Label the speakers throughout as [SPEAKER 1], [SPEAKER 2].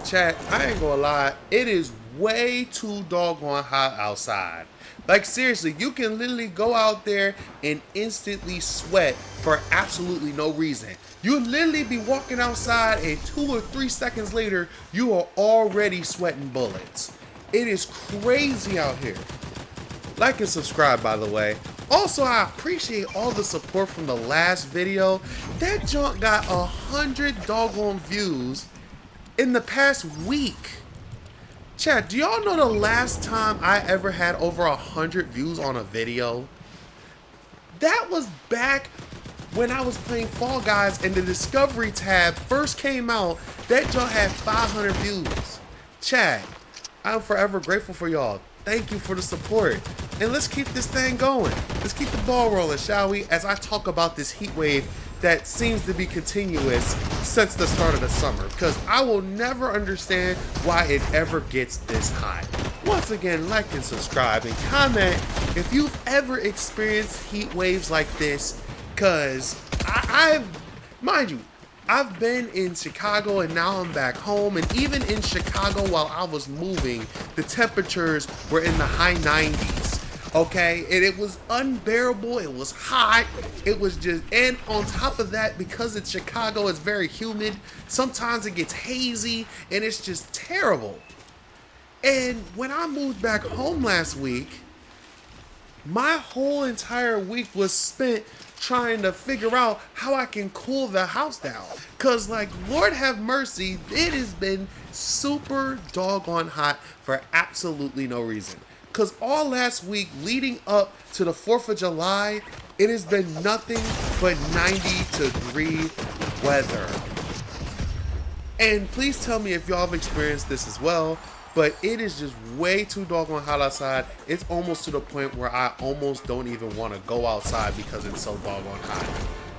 [SPEAKER 1] Chat, I ain't gonna lie, it is way too doggone hot outside. Like, seriously, you can literally go out there and instantly sweat for absolutely no reason. You literally be walking outside, and 2 or 3 seconds later, you are already sweating bullets. It is crazy out here. Like and subscribe, by the way. Also, I appreciate all the support from the last video. That junk got 100 doggone views in the past week. Chat, do y'all know the last time I ever had over 100 views on a video? That was back when I was playing Fall Guys and the Discovery tab first came out. That junk had 500 views. Chat, I'm forever grateful for y'all. Thank you for the support. And let's keep this thing going. Let's keep the ball rolling, shall we? As I talk about this heat wave that seems to be continuous since the start of the summer. Because I will never understand why it ever gets this hot. Once again, like and subscribe and comment if you've ever experienced heat waves like this. Because mind you, I've been in Chicago and now I'm back home, and even in Chicago while I was moving, the temperatures were in the high 90s. Okay, and it was unbearable. It was hot. It was just, and on top of that, because it's Chicago, it's very humid. Sometimes it gets hazy, and it's just terrible. And when I moved back home last week, my whole entire week was spent trying to figure out how I can cool the house down. Cause like, Lord have mercy, it has been super doggone hot for absolutely no reason. Cause all last week leading up to the 4th of July, it has been nothing but 90-degree weather. And please tell me if y'all have experienced this as well, but it is just way too doggone hot outside. It's almost to the point where I almost don't even want to go outside because it's so doggone hot.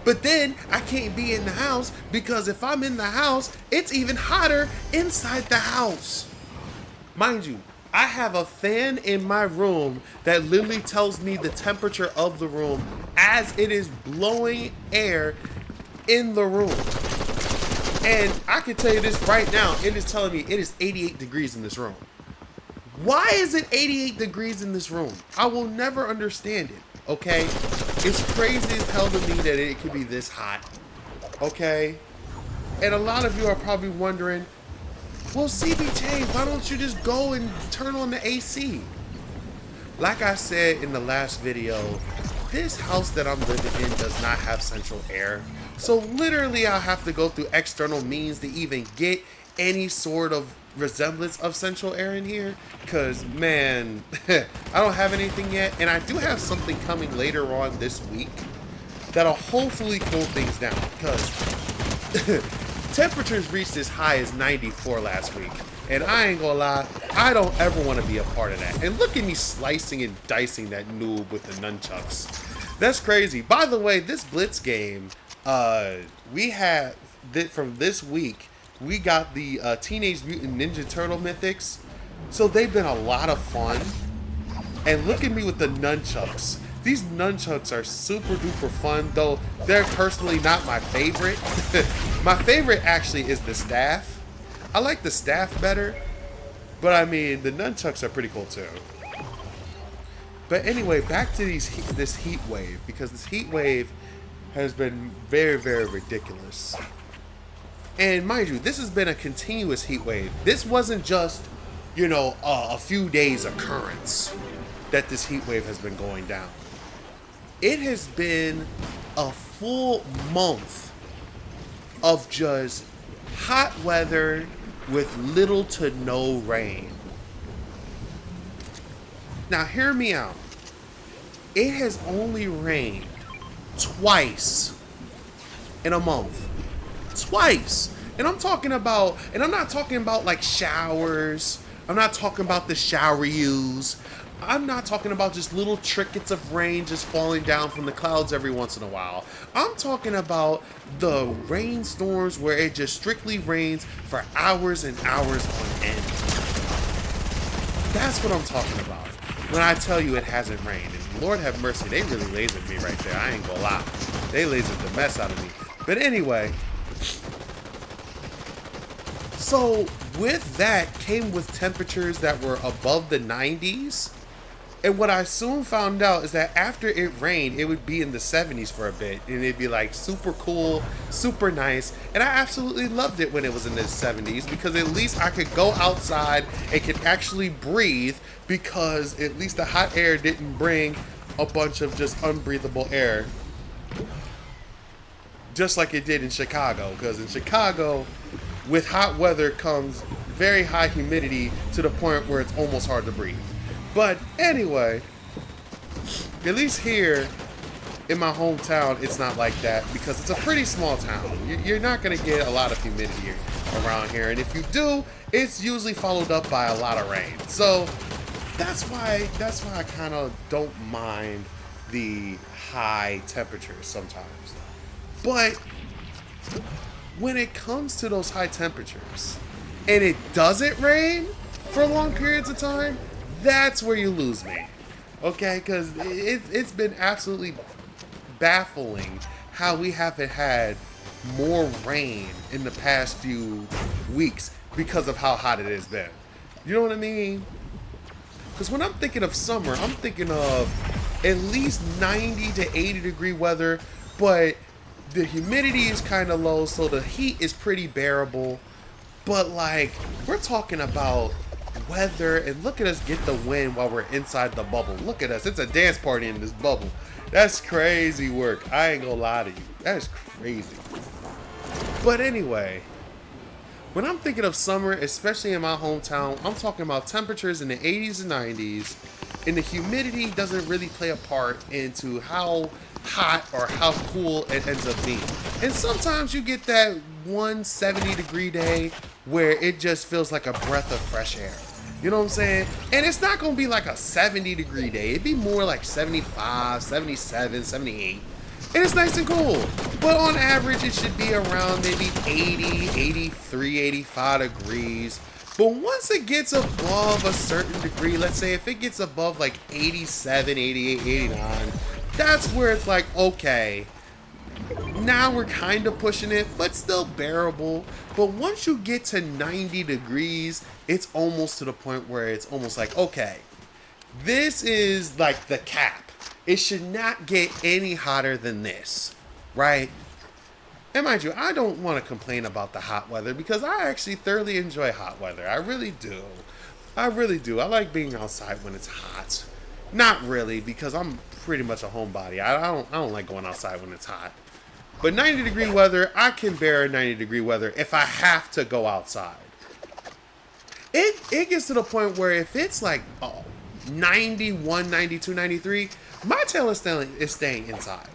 [SPEAKER 1] But then I can't be in the house because if I'm in the house, it's even hotter inside the house. Mind you, I have a fan in my room that literally tells me the temperature of the room as it is blowing air in the room. And I can tell you this right now, it is telling me it is 88 degrees in this room. Why is it 88 degrees in this room? I will never understand it, okay? It's crazy as hell to me that it could be this hot, okay? And a lot of you are probably wondering, well, CBJ, why don't you just go and turn on the AC? Like I said in the last video, this house that I'm living in does not have central air. So literally I'll have to go through external means to even get any sort of resemblance of central air in here. Cause man, I don't have anything yet. And I do have something coming later on this week that'll hopefully cool things down. Cause temperatures reached as high as 94 last week. And I ain't gonna lie, I don't ever want to be a part of that. And look at me slicing and dicing that noob with the nunchucks. That's crazy. By the way, this Blitz game, we had, from this week, we got the Teenage Mutant Ninja Turtle Mythics. So they've been a lot of fun. And look at me with the nunchucks. These nunchucks are super duper fun, though they're personally not my favorite. My favorite actually is the staff. I like the staff better, but I mean, the nunchucks are pretty cool too. But anyway, back to this heat wave, because this heat wave has been very, very ridiculous. And mind you, this has been a continuous heat wave. This wasn't just, you know, a few days occurrence that this heat wave has been going down. It has been a full month of just hot weather with little to no rain. Now hear me out. It has only rained twice in a month. Twice. And I'm talking about, and I'm not talking about like showers. I'm not talking about the shower use. I'm not talking about just little trickets of rain just falling down from the clouds every once in a while. I'm talking about the rainstorms where it just strictly rains for hours and hours on end. That's what I'm talking about when I tell you it hasn't rained. And Lord have mercy, they really lasered me right there. I ain't gonna lie. They lasered the mess out of me. But anyway, so with that came with temperatures that were above the 90s. And what I soon found out is that after it rained, it would be in the 70s for a bit. And it'd be like super cool, super nice. And I absolutely loved it when it was in the 70s because at least I could go outside and could actually breathe because at least the hot air didn't bring a bunch of just unbreathable air. Just like it did in Chicago. Because in Chicago, with hot weather comes very high humidity to the point where it's almost hard to breathe. But anyway, at least here in my hometown, it's not like that because it's a pretty small town. You're not going to get a lot of humidity around here. And if you do, it's usually followed up by a lot of rain. So that's why I kind of don't mind the high temperatures sometimes. But when it comes to those high temperatures and it doesn't rain for long periods of time, that's where you lose me, okay? Because it's been absolutely baffling how we haven't had more rain in the past few weeks because of how hot it has been. You know what I mean? Because when I'm thinking of summer, I'm thinking of at least 90 to 80 degree weather, but the humidity is kind of low, so the heat is pretty bearable. But like, we're talking about weather, and look at us get the wind while we're inside the bubble. Look at us, it's a dance party in this bubble. That's crazy work. I ain't gonna lie to you, that is crazy. But anyway, when I'm thinking of summer, especially in my hometown, I'm talking about temperatures in the 80s and 90s, and the humidity doesn't really play a part into how hot or how cool it ends up being. And sometimes you get that 170 degree day where it just feels like a breath of fresh air. You know what I'm saying? And it's not going to be like a 70 degree day. It'd be more like 75, 77, 78. And it's nice and cool. But on average, it should be around maybe 80, 83, 85 degrees. But once it gets above a certain degree, let's say if it gets above like 87, 88, 89, that's where it's like, okay, now we're kind of pushing it, but still bearable. But once you get to 90 degrees, it's almost to the point where it's almost like, okay, this is like the cap. It should not get any hotter than this, right? And mind you, I don't want to complain about the hot weather because I actually thoroughly enjoy hot weather. I really do. I really do. I like being outside when it's hot. Not really, because I'm pretty much a homebody. I don't like going outside when it's hot. But 90 degree weather, I can bear 90 degree weather if I have to go outside. It gets to the point where if it's like 91, 92, 93, my tail is staying inside.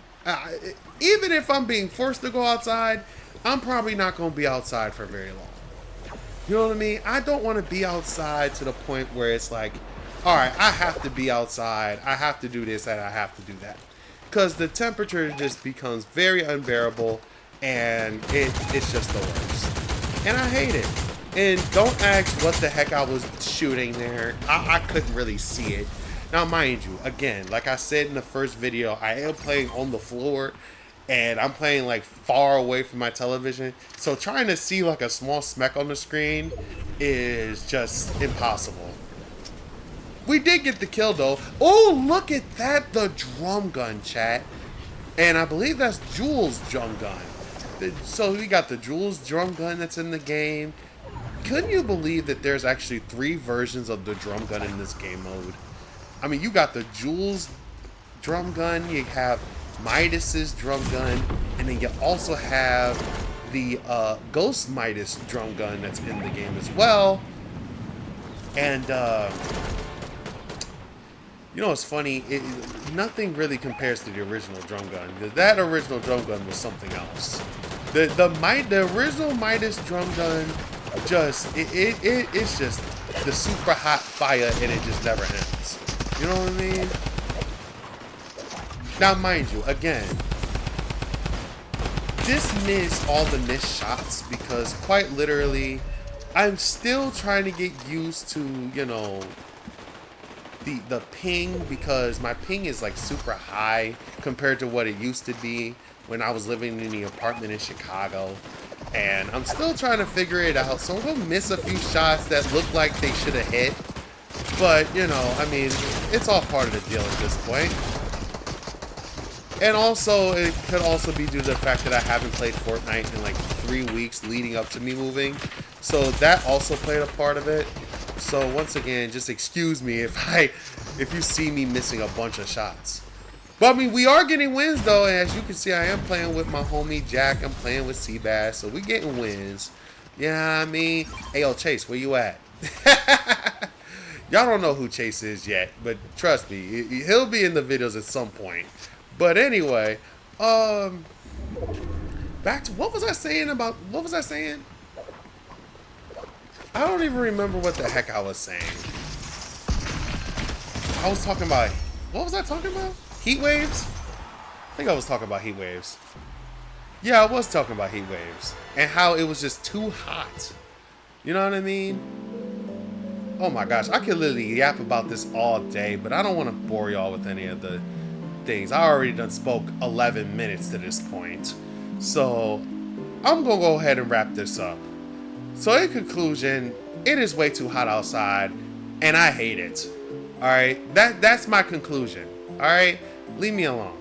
[SPEAKER 1] Even if I'm being forced to go outside, I'm probably not going to be outside for very long. You know what I mean? I don't want to be outside to the point where it's like, all right, I have to be outside. I have to do this and I have to do that. Because the temperature just becomes very unbearable and it's just the worst. And I hate it. And don't ask what the heck I was shooting there. I couldn't really see it. Now, mind you, again, like I said in the first video, I am playing on the floor and I'm playing like far away from my television. So trying to see like a small speck on the screen is just impossible. We did get the kill though. Oh, look at that, the drum gun, chat. And I believe that's Jules' drum gun. So we got the Jules drum gun that's in the game. Couldn't you believe that there's actually 3 versions of the drum gun in this game mode? I mean, you got the Jules drum gun, you have Midas's drum gun, and then you also have the Ghost Midas drum gun that's in the game as well. And you know what's funny? Nothing really compares to the original drum gun. That original drum gun was something else. The original Midas drum gun, it's just the super hot fire and it just never ends. You know what I mean? Now, mind you, again, dismiss all the missed shots because quite literally, I'm still trying to get used to, you know, the ping, because my ping is like super high compared to what it used to be when I was living in the apartment in Chicago. and I'm still trying to figure it out. So I'm gonna miss a few shots that look like they should have hit, but you know, I mean, it's all part of the deal at this point. And also, it could also be due to the fact that I haven't played Fortnite in like 3 weeks leading up to me moving, so that also played a part of it. So once again, just excuse me if you see me missing a bunch of shots. But I mean, we are getting wins though, and as you can see, I am playing with my homie Jack. I'm playing with Seabass, so we getting wins. Yeah, I mean, hey yo, Chase, where you at? Y'all don't know who Chase is yet, but trust me, he'll be in the videos at some point. But anyway, back to what was I saying about what was I saying? I don't even remember what the heck I was saying. I was talking about, what was I talking about? Heat waves? I think I was talking about heat waves. Yeah, I was talking about heat waves and how it was just too hot. You know what I mean? Oh my gosh, I could literally yap about this all day, but I don't want to bore y'all with any of the things. I already done spoke 11 minutes to this point. So I'm gonna go ahead and wrap this up. So in conclusion, it is way too hot outside and I hate it. Alright? That's my conclusion. Alright? Leave me alone.